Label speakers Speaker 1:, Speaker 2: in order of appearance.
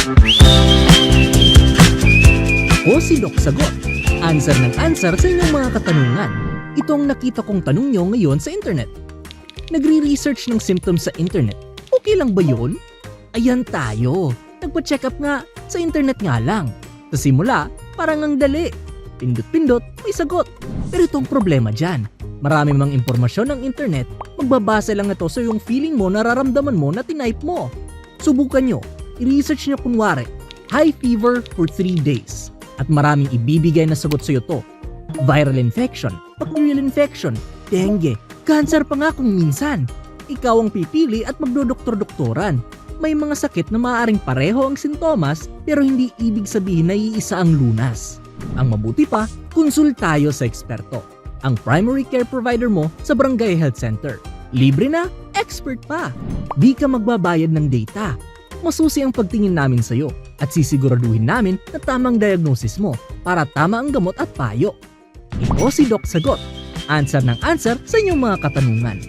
Speaker 1: Ako si Doc Sagot. Answer ng answer sa inyong mga katanungan. Ito ang nakita kong tanong nyo ngayon sa internet. Nagre-research ng symptoms sa internet. Okay lang ba yun? Ayan tayo. Nagpa-check up nga, sa internet nga lang. Sa simula, parang ang dali. Pindot-pindot, may sagot. Pero itong problema dyan. Marami mang impormasyon ng internet, magbabase lang ito sa yung feeling mo, nararamdaman mo na tinype mo. Subukan nyo, i-research nyo kunwari, high fever for 3 days. At maraming ibibigay na sagot sa iyo to. Viral infection, bacterial infection, dengue, cancer pa nga kung minsan. Ikaw ang pipili at magdodoktor-doktoran. May mga sakit na maaaring pareho ang sintomas pero hindi ibig sabihin na iisa ang lunas. Ang mabuti pa, konsul tayo sa eksperto. Ang primary care provider mo sa Barangay Health Center. Libre na, expert pa. Di ka magbabayad ng data. Masusi ang pagtingin namin sa iyo at sisiguraduhin namin na tamang diagnosis mo para tama ang gamot at payo. Ito si Doc Sagot. Answer ng answer sa inyong mga katanungan.